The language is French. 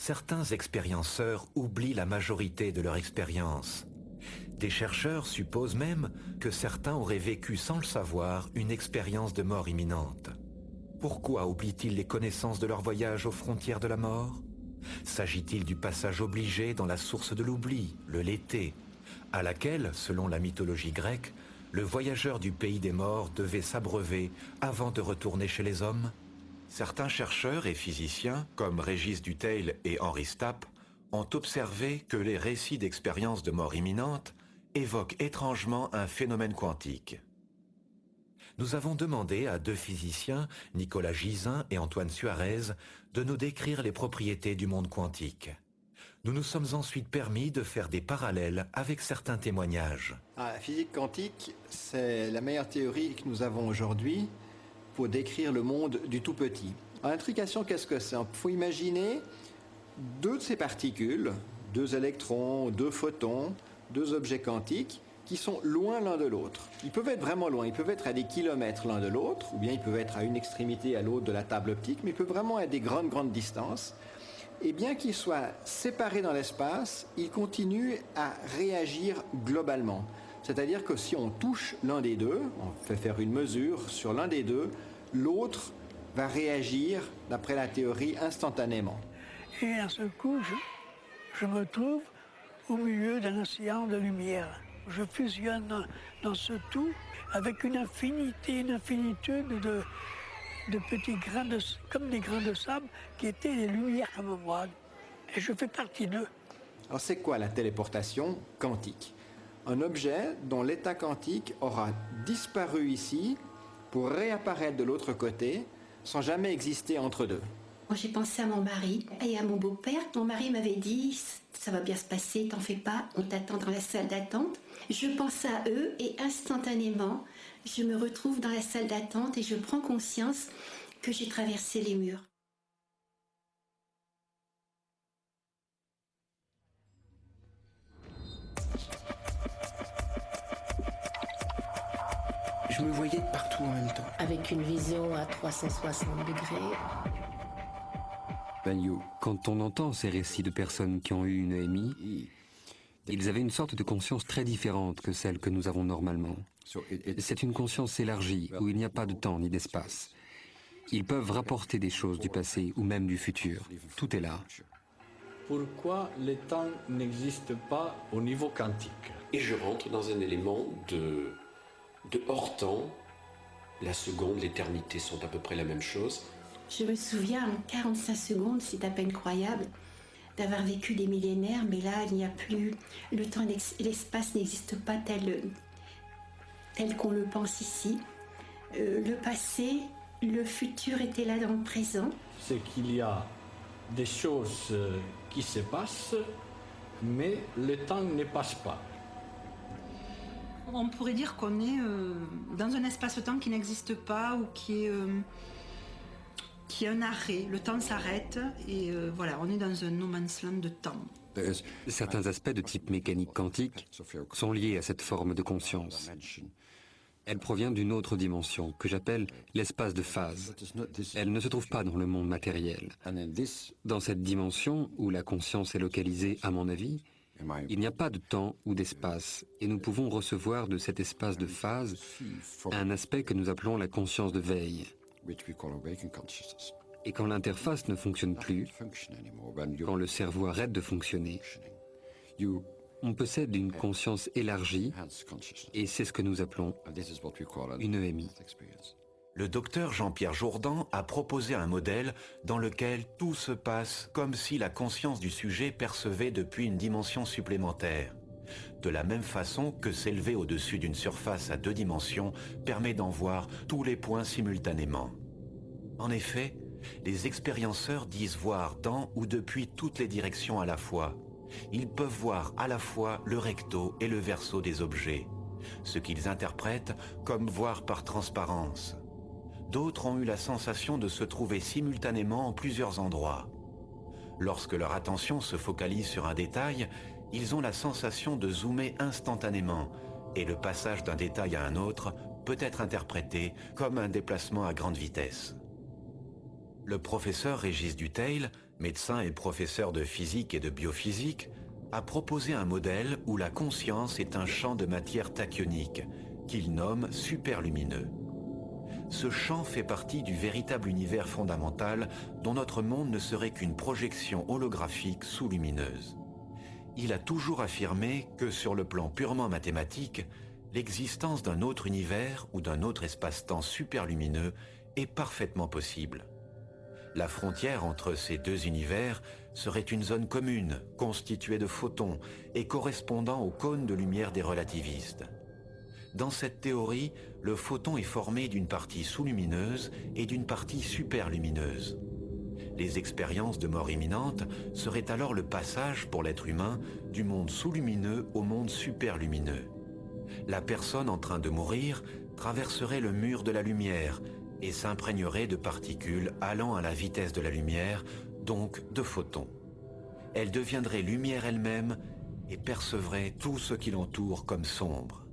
certains expérienceurs oublient la majorité de leur expérience. Des chercheurs supposent même que certains auraient vécu sans le savoir une expérience de mort imminente. Pourquoi oublient-ils les connaissances de leur voyage aux frontières de la mort? S'agit-il du passage obligé dans la source de l'oubli, le Léthé, à laquelle, selon la mythologie grecque, le voyageur du pays des morts devait s'abreuver avant de retourner chez les hommes? Certains chercheurs et physiciens, comme Régis Dutheil et Henri Stapp, ont observé que les récits d'expériences de mort imminente évoquent étrangement un phénomène quantique. Nous avons demandé à deux physiciens, Nicolas Gisin et Antoine Suarez, de nous décrire les propriétés du monde quantique. Nous nous sommes ensuite permis de faire des parallèles avec certains témoignages. La physique quantique, c'est la meilleure théorie que nous avons aujourd'hui pour décrire le monde du tout petit. L'intrication, qu'est-ce que c'est? Il faut imaginer deux de ces particules, deux électrons, deux photons, deux objets quantiques, qui sont loin l'un de l'autre. Ils peuvent être vraiment loin, ils peuvent être à des kilomètres l'un de l'autre, ou bien ils peuvent être à une extrémité à l'autre de la table optique, mais ils peuvent vraiment être à des grandes distances. Et bien qu'ils soient séparés dans l'espace, ils continuent à réagir globalement. C'est-à-dire que si on touche l'un des deux, on fait faire une mesure sur l'un des deux, l'autre va réagir, d'après la théorie, instantanément. Et d'un seul coup, je me trouve au milieu d'un océan de lumière. Je fusionne dans ce tout avec une infinitude de petits grains, comme des grains de sable, qui étaient des lumières comme moi. Et je fais partie d'eux. Alors c'est quoi la téléportation quantique? Un objet dont l'état quantique aura disparu ici pour réapparaître de l'autre côté sans jamais exister entre deux. Moi, j'ai pensé à mon mari et à mon beau-père. Mon mari m'avait dit « ça va bien se passer, t'en fais pas, on t'attend dans la salle d'attente ». Je pense à eux et instantanément, je me retrouve dans la salle d'attente et je prends conscience que j'ai traversé les murs. Je me voyais de partout en même temps. Avec une vision à 360 degrés. Banyu, quand on entend ces récits de personnes qui ont eu une EMI, ils avaient une sorte de conscience très différente que celle que nous avons normalement. C'est une conscience élargie, où il n'y a pas de temps ni d'espace. Ils peuvent rapporter des choses du passé ou même du futur. Tout est là. Pourquoi le temps n'existe pas au niveau quantique? Et je rentre dans un élément de hors-temps. La seconde, l'éternité sont à peu près la même chose. Je me souviens, en 45 secondes, c'est à peine croyable, d'avoir vécu des millénaires, mais là, il n'y a plus... Le temps et l'espace n'existent pas tel qu'on le pense ici. Le passé, le futur étaient là dans le présent. C'est qu'il y a des choses qui se passent, mais le temps ne passe pas. On pourrait dire qu'on est dans un espace-temps qui n'existe pas ou qui est un arrêt. Le temps s'arrête et voilà, on est dans un no man's land de temps. Certains aspects de type mécanique quantique sont liés à cette forme de conscience. Elle provient d'une autre dimension que j'appelle l'espace de phase. Elle ne se trouve pas dans le monde matériel. Dans cette dimension, où la conscience est localisée, à mon avis, il n'y a pas de temps ou d'espace, et nous pouvons recevoir de cet espace de phase un aspect que nous appelons la conscience de veille. Et quand l'interface ne fonctionne plus, quand le cerveau arrête de fonctionner, on possède une conscience élargie, et c'est ce que nous appelons une EMI. Le docteur Jean-Pierre Jourdan a proposé un modèle dans lequel tout se passe comme si la conscience du sujet percevait depuis une dimension supplémentaire. De la même façon que s'élever au-dessus d'une surface à 2 dimensions permet d'en voir tous les points simultanément. En effet, les expérienceurs disent voir dans ou depuis toutes les directions à la fois. Ils peuvent voir à la fois le recto et le verso des objets, ce qu'ils interprètent comme voir par transparence. D'autres ont eu la sensation de se trouver simultanément en plusieurs endroits. Lorsque leur attention se focalise sur un détail, ils ont la sensation de zoomer instantanément, et le passage d'un détail à un autre peut être interprété comme un déplacement à grande vitesse. Le professeur Régis Dutheil médecin et professeur de physique et de biophysique, a proposé un modèle où la conscience est un champ de matière tachyonique, qu'il nomme superlumineux. Ce champ fait partie du véritable univers fondamental dont notre monde ne serait qu'une projection holographique sous-lumineuse. Il a toujours affirmé que sur le plan purement mathématique, l'existence d'un autre univers ou d'un autre espace-temps superlumineux est parfaitement possible. La frontière entre ces deux univers serait une zone commune, constituée de photons et correspondant au cône de lumière des relativistes. Dans cette théorie, le photon est formé d'une partie sous-lumineuse et d'une partie superlumineuse. Les expériences de mort imminente seraient alors le passage pour l'être humain du monde sous-lumineux au monde superlumineux. La personne en train de mourir traverserait le mur de la lumière et s'imprégnerait de particules allant à la vitesse de la lumière, donc de photons. Elle deviendrait lumière elle-même et percevrait tout ce qui l'entoure comme sombre.